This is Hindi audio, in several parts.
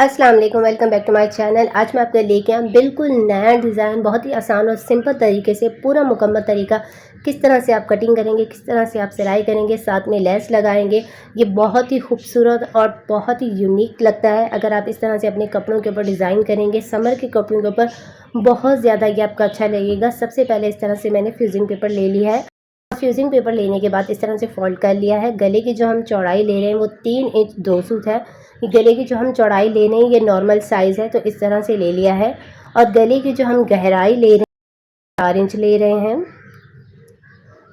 अस्सलाम वालेकुम, welcome back to my channel. आज मैं आपके लेके आया बिल्कुल नया डिज़ाइन, बहुत ही आसान और सिंपल तरीके से पूरा मुकम्मल तरीका किस तरह से आप कटिंग करेंगे, किस तरह से आप सिलाई करेंगे, साथ में लेस लगाएंगे। ये बहुत ही खूबसूरत और बहुत ही यूनिक लगता है। अगर आप इस तरह से अपने कपड़ों के ऊपर डिज़ाइन करेंगे, समर के कपड़ों के ऊपर बहुत ज़्यादा ये आपका अच्छा लगेगा। सबसे पहले इस तरह से मैंने फ्यूजिंग पेपर ले लिया है। फ्यूजिंग पेपर लेने के बाद इस तरह से फोल्ड कर लिया है। गले की जो हम चौड़ाई ले रहे हैं वो 3 इंच 2 सूत है। गले की जो हम चौड़ाई ले रहे हैं ये नॉर्मल साइज़ है, तो इस तरह से ले लिया है। और गले की जो हम गहराई ले रहे हैं 4 इंच ले रहे हैं।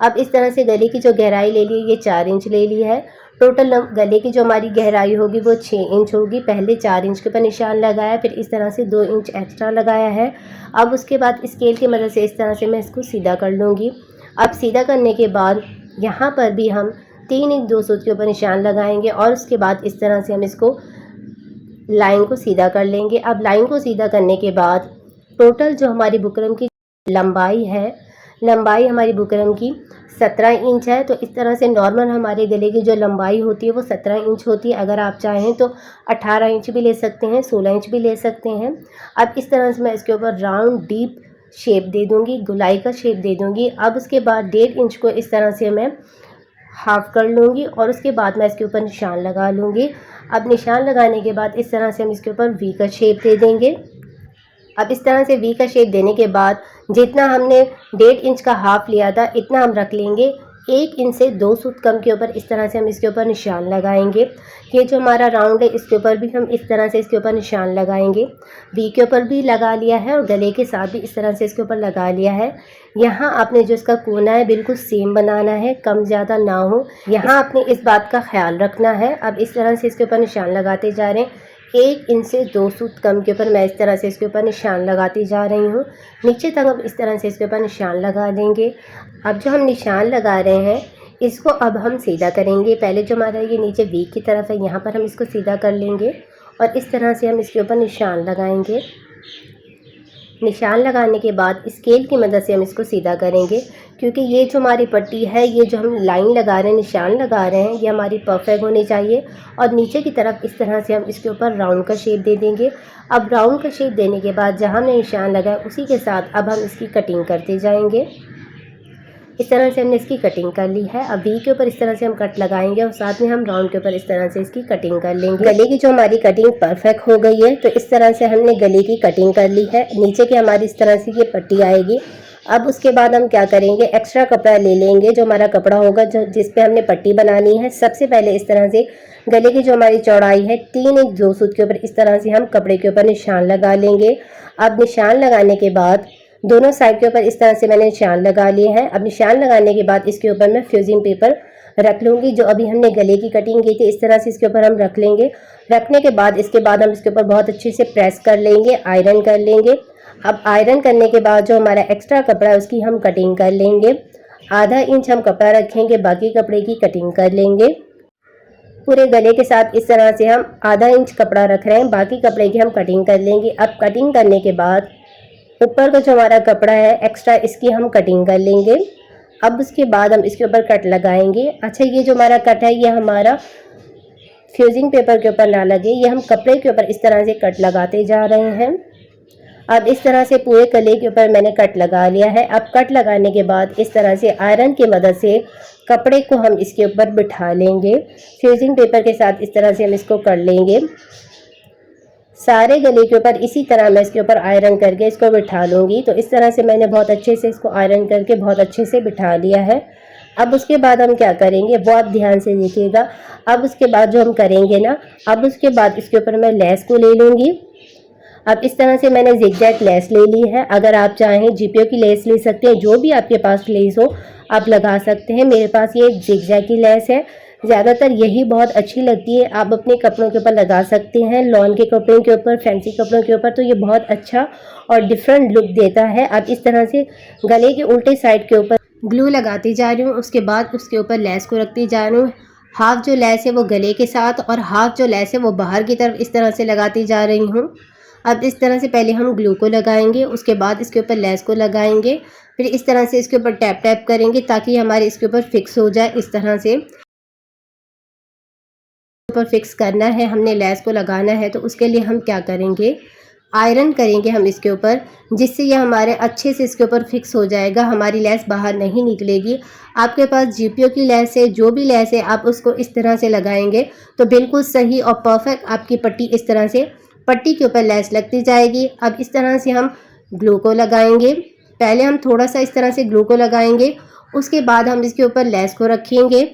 अब इस तरह से गले की जो गहराई ले ली ये 4 इंच ले ली है। टोटल गले की जो हमारी गहराई होगी वो 6 इंच होगी। पहले 4 इंच के ऊपर निशान लगाया, फिर इस तरह से 2 इंच एक्स्ट्रा लगाया है। अब उसके बाद स्केल की मदद से इस तरह से मैं इसको सीधा कर लूँगी। अब सीधा करने के बाद यहाँ पर भी हम 3 इंच 2 सूत के ऊपर निशान लगाएंगे और उसके बाद इस तरह से हम इसको लाइन को सीधा कर लेंगे। अब लाइन को सीधा करने के बाद टोटल जो हमारी बुकरम की लंबाई है, लंबाई हमारी बुकरम की 17 इंच है। तो इस तरह से नॉर्मल हमारे गले की जो लंबाई होती है वो 17 इंच होती है। अगर आप चाहें तो 18 इंच भी ले सकते हैं, 16 इंच भी ले सकते हैं। अब इस तरह से मैं इसके ऊपर राउंड डीप शेप दे दूंगी, गुलाई का शेप दे दूंगी। अब उसके बाद 1.5 इंच को इस तरह से मैं हाफ कर लूँगी और उसके बाद मैं इसके ऊपर निशान लगा लूँगी। अब निशान लगाने के बाद इस तरह से हम इसके ऊपर वी का शेप दे देंगे। अब इस तरह से वी का शेप देने के बाद जितना हमने 1.5 इंच का हाफ लिया था इतना हम रख लेंगे। 1 इंच से 2 सूत कम के ऊपर इस तरह से हम इसके ऊपर निशान लगाएंगे। ये जो हमारा राउंड है इसके ऊपर भी हम इस तरह से इसके ऊपर निशान लगाएंगे। वी के ऊपर भी लगा लिया है और गले के साथ भी इस तरह से इसके ऊपर लगा लिया है। यहाँ आपने जो इसका कोना है बिल्कुल सेम बनाना है, कम ज़्यादा ना हो। यहाँ आपने इस बात का ख्याल रखना है। अब इस तरह से इसके ऊपर निशान लगाते जा रहे हैं। 1 इंच से 2 सूत कम के ऊपर मैं इस तरह से इसके ऊपर निशान लगाती जा रही हूँ। नीचे तक हम इस तरह से इसके ऊपर निशान लगा देंगे। अब जो हम निशान लगा रहे हैं इसको अब हम सीधा करेंगे। पहले जो हमारा ये नीचे वी की तरफ है यहाँ पर हम इसको सीधा कर लेंगे और इस तरह से हम इसके ऊपर निशान लगाएंगे। निशान लगाने के बाद स्केल की मदद से हम इसको सीधा करेंगे, क्योंकि ये जो हमारी पट्टी है, ये जो हम लाइन लगा रहे हैं, निशान लगा रहे हैं, ये हमारी परफेक्ट होनी चाहिए। और नीचे की तरफ इस तरह से हम इसके ऊपर राउंड का शेप दे देंगे। अब राउंड का शेप देने के बाद जहाँ हमने निशान लगाया उसी के साथ अब हम इसकी कटिंग करते जाएंगे। इस तरह से हमने इसकी कटिंग कर ली है। अब वी के ऊपर इस तरह से हम कट लगाएंगे और साथ में हम राउंड के ऊपर इस तरह से इसकी कटिंग कर लेंगे। गले की जो हमारी कटिंग परफेक्ट हो गई है, तो इस तरह से हमने गले की कटिंग कर ली है। नीचे की हमारी इस तरह से ये पट्टी आएगी। अब उसके बाद हम क्या करेंगे, एक्स्ट्रा कपड़ा ले लेंगे जो हमारा कपड़ा होगा जिस पे हमने पट्टी बनानी है। सबसे पहले इस तरह से गले की जो हमारी चौड़ाई है 3 इंच 2 सूत के ऊपर इस तरह से हम कपड़े के ऊपर निशान लगा लेंगे। अब निशान लगाने के बाद दोनों साइड के ऊपर इस तरह से मैंने निशान लगा लिए हैं। अब निशान लगाने के बाद इसके ऊपर मैं फ्यूजिंग पेपर रख लूँगी। जो अभी हमने गले की कटिंग की थी इस तरह से इसके ऊपर हम रख लेंगे। रखने के बाद इसके बाद हम इसके ऊपर बहुत अच्छे से प्रेस कर लेंगे, आयरन कर लेंगे। अब आयरन करने के बाद जो हमारा एक्स्ट्रा कपड़ा है उसकी हम कटिंग कर लेंगे। आधा इंच हम कपड़ा रखेंगे, बाकी कपड़े की कटिंग कर लेंगे। पूरे गले के साथ इस तरह से हम आधा इंच कपड़ा रख रहे हैं, बाकी कपड़े की हम कटिंग कर लेंगे। अब कटिंग करने के बाद ऊपर का जो हमारा कपड़ा है एक्स्ट्रा इसकी हम कटिंग कर लेंगे। अब उसके बाद हम इसके ऊपर कट लगाएंगे। अच्छा, ये जो हमारा कट है ये हमारा फ्यूजिंग पेपर के ऊपर ना लगे, ये हम कपड़े के ऊपर इस तरह से कट लगाते जा रहे हैं। अब इस तरह से पूरे गले के ऊपर मैंने कट लगा लिया है। अब कट लगाने के बाद इस तरह से आयरन की मदद से कपड़े को हम इसके ऊपर बिठा लेंगे। फ्यूजिंग पेपर के साथ इस तरह से हम इसको कर लेंगे। सारे गले के ऊपर इसी तरह मैं इसके ऊपर आयरन करके इसको बिठा लूँगी। तो इस तरह से मैंने बहुत अच्छे से इसको आयरन करके बहुत अच्छे से बिठा लिया है। अब उसके बाद हम क्या करेंगे वो आप ध्यान से देखिएगा। अब उसके बाद जो हम करेंगे ना, अब उसके बाद इसके ऊपर मैं लेस को ले लूँगी। अब इस तरह से मैंने जिगजैग लेस ले ली है। अगर आप चाहें जीपीओ की लेस ले सकते हैं, जो भी आपके पास लेस हो आप लगा सकते हैं। मेरे पास ये जिगजैग की लेस है, ज़्यादातर यही बहुत अच्छी लगती है। आप अपने कपड़ों के ऊपर लगा सकते हैं, लॉन के कपड़ों के ऊपर, फैंसी कपड़ों के ऊपर, तो ये बहुत अच्छा और डिफरेंट लुक देता है। अब इस तरह से गले के उल्टे साइड के ऊपर ग्लू लगाती जा रही हूँ, उसके बाद उसके ऊपर लेस को रखती जा रही हूँ। हाफ जो लेस है वो गले के साथ और हाफ जो लेस है वो बाहर की तरफ इस तरह से लगाती जा रही हूँ। अब इस तरह से पहले हम ग्लू को लगाएंगे, उसके बाद इसके ऊपर लेस को लगाएंगे, फिर इस तरह से इसके ऊपर टैप टैप करेंगे ताकि हमारे इसके ऊपर फिक्स हो जाए इस तरह से। ऊपर फिक्स करना है, हमने लेस को लगाना है, तो उसके लिए हम क्या करेंगे, आयरन करेंगे हम इसके ऊपर, जिससे ये हमारे अच्छे से इसके ऊपर फिक्स हो जाएगा, हमारी लेस बाहर नहीं निकलेगी। आपके पास जीपीओ की लेस है, जो भी लेस है आप उसको इस तरह से लगाएंगे तो बिल्कुल सही और परफेक्ट आपकी पट्टी इस तरह से पट्टी के ऊपर लेस लगती जाएगी। अब इस तरह से हम ग्लू को लगाएंगे। पहले हम थोड़ा सा इस तरह से ग्लू को लगाएंगे, उसके बाद हम इसके ऊपर लेस को रखेंगे।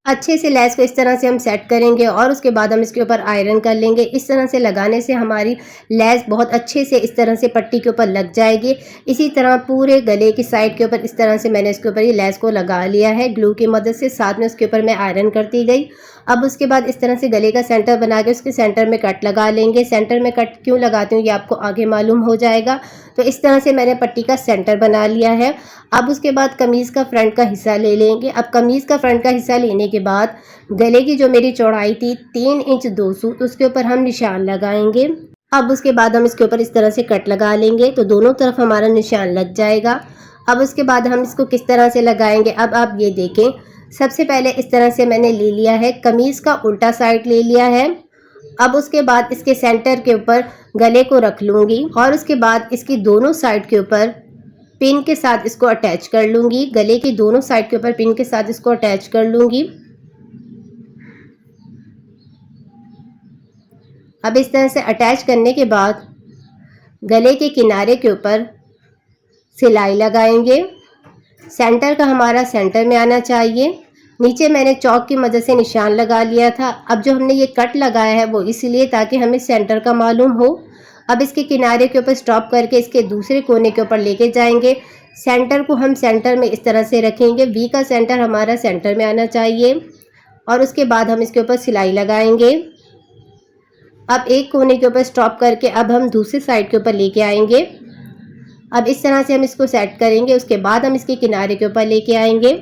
अच्छे से लेस को इस तरह से हम सेट करेंगे और उसके बाद हम इसके ऊपर आयरन कर लेंगे। इस तरह से लगाने से हमारी लेस बहुत अच्छे से इस तरह से पट्टी के ऊपर लग जाएगी। इसी तरह पूरे गले की साइड के ऊपर इस तरह से मैंने इसके ऊपर ये लेस को लगा लिया है ग्लू की मदद से, साथ में उसके ऊपर मैं आयरन करती गई। अब उसके बाद इस तरह से गले का सेंटर बना के उसके सेंटर में कट लगा लेंगे। सेंटर में कट क्यों लगाती हूँ ये आपको आगे मालूम हो जाएगा। तो इस तरह से मैंने पट्टी का सेंटर बना लिया है। अब उसके बाद कमीज़ का फ्रंट का हिस्सा ले लेंगे। अब कमीज़ का फ्रंट का हिस्सा लेने के बाद गले की जो मेरी चौड़ाई थी 3 इंच 2 सूत, उसके ऊपर हम निशान लगाएंगे। अब उसके बाद हम इसके ऊपर इस तरह से कट लगा लेंगे तो दोनों तरफ हमारा निशान लग जाएगा। अब उसके बाद हम इसको किस तरह से लगाएंगे, अब आप ये देखें। सबसे पहले इस तरह से मैंने ले लिया है, कमीज़ का उल्टा साइड ले लिया है। अब उसके बाद इसके सेंटर के ऊपर गले को रख लूँगी और उसके बाद इसकी दोनों साइड के ऊपर पिन के साथ इसको अटैच कर लूँगी। गले की दोनों साइड के ऊपर पिन के साथ इसको अटैच कर लूँगी। अब इस तरह से अटैच करने के बाद गले के किनारे के ऊपर सिलाई लगाएंगे। सेंटर का हमारा सेंटर में आना चाहिए। नीचे मैंने चौक की मदद से निशान लगा लिया था। अब जो हमने ये कट लगाया है वो इसलिए ताकि हमें सेंटर का मालूम हो। अब इसके किनारे के ऊपर स्टॉप करके इसके दूसरे कोने के ऊपर लेके जाएंगे। सेंटर को हम सेंटर में इस तरह से रखेंगे, वी का सेंटर हमारा सेंटर में आना चाहिए और उसके बाद हम इसके ऊपर सिलाई लगाएंगे। अब एक कोने के ऊपर स्टॉप करके अब हम दूसरी साइड के ऊपर लेके आएंगे। अब इस तरह से हम इसको सेट करेंगे, उसके बाद हम इसके किनारे के ऊपर लेके आएंगे।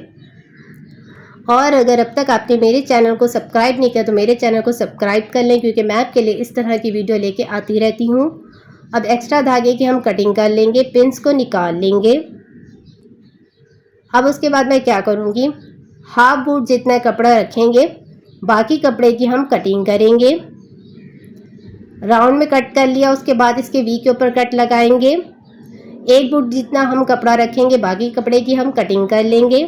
और अगर अब तक आपने मेरे चैनल को सब्सक्राइब नहीं किया तो मेरे चैनल को सब्सक्राइब कर लें, क्योंकि मैं आपके लिए इस तरह की वीडियो लेके आती रहती हूँ। अब एक्स्ट्रा धागे की हम कटिंग कर लेंगे, पिंस को निकाल लेंगे। अब उसके बाद मैं क्या करूँगी, हाफ बूट जितना कपड़ा रखेंगे, बाकी कपड़े की हम कटिंग करेंगे। राउंड में कट कर लिया, उसके बाद इसके वी के ऊपर कट लगाएंगे। एक बूट जितना हम कपड़ा रखेंगे, बाकी कपड़े की हम कटिंग कर लेंगे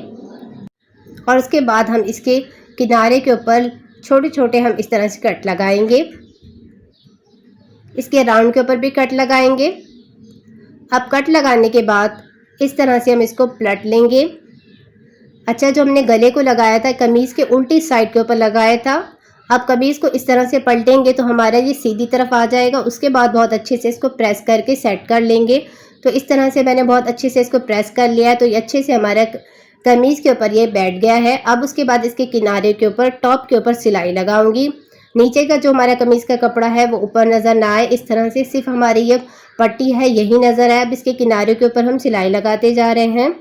और उसके बाद हम इसके किनारे के ऊपर छोटे छोटे हम इस तरह से कट लगाएंगे। इसके राउंड के ऊपर भी कट लगाएंगे। अब कट लगाने के बाद इस तरह से हम इसको पलट लेंगे। अच्छा, जो हमने गले को लगाया था कमीज़ के उल्टी साइड के ऊपर लगाया था, अब कमीज़ को इस तरह से पलटेंगे तो हमारा ये सीधी तरफ आ जाएगा। उसके बाद बहुत अच्छे से इसको प्रेस करके सेट कर लेंगे। तो इस तरह से मैंने बहुत अच्छे से इसको प्रेस कर लिया है, तो ये अच्छे से हमारा कमीज़ के ऊपर ये बैठ गया है। अब उसके बाद इसके किनारे के ऊपर टॉप के ऊपर सिलाई लगाऊंगी। नीचे का जो हमारा कमीज़ का कपड़ा है वो ऊपर नज़र ना आए, इस तरह से सिर्फ हमारी ये पट्टी है यही नज़र आए। अब इसके किनारे के ऊपर हम सिलाई लगाते जा रहे हैं।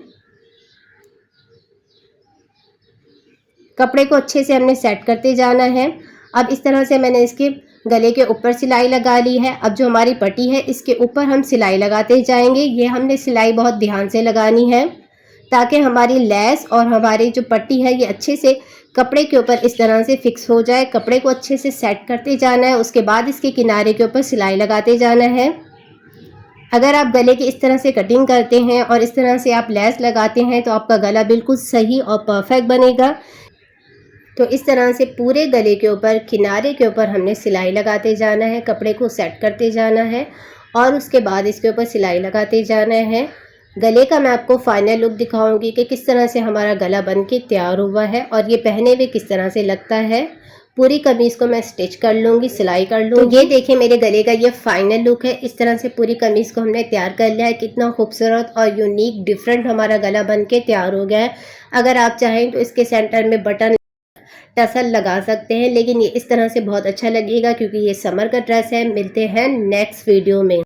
कपड़े को अच्छे से हमने सेट करते जाना है। अब इस तरह से मैंने इसके गले के ऊपर सिलाई लगा ली है। अब जो हमारी पट्टी है इसके ऊपर हम सिलाई लगाते जाएंगे। ये हमने सिलाई बहुत ध्यान से लगानी है ताकि हमारी लेस और हमारी जो पट्टी है ये अच्छे से कपड़े के ऊपर इस तरह से फिक्स हो जाए। कपड़े को अच्छे से सेट करते जाना है, उसके बाद इसके किनारे के ऊपर सिलाई लगाते जाना है। अगर आप गले की इस तरह से कटिंग करते हैं और इस तरह से आप लेस लगाते हैं तो आपका गला बिल्कुल सही और परफेक्ट बनेगा। तो इस तरह से पूरे गले के ऊपर किनारे के ऊपर हमने सिलाई लगाते जाना है, कपड़े को सेट करते जाना है और उसके बाद इसके ऊपर सिलाई लगाते जाना है। गले का मैं आपको फाइनल लुक दिखाऊंगी कि किस तरह से हमारा गला बन के तैयार हुआ है और ये पहने हुए किस तरह से लगता है। पूरी कमीज़ को मैं स्टिच कर लूँगी, सिलाई कर लूँगी। तो ये देखिए मेरे गले का ये फाइनल लुक है। इस तरह से पूरी कमीज़ को हमने तैयार कर लिया है। कितना खूबसूरत और यूनिक डिफरेंट हमारा गला बन के तैयार हो गया है। अगर आप चाहें तो इसके सेंटर में बटन टसल लगा सकते हैं, लेकिन ये इस तरह से बहुत अच्छा लगेगा क्योंकि ये समर का ड्रेस है। मिलते हैं नेक्स्ट वीडियो में।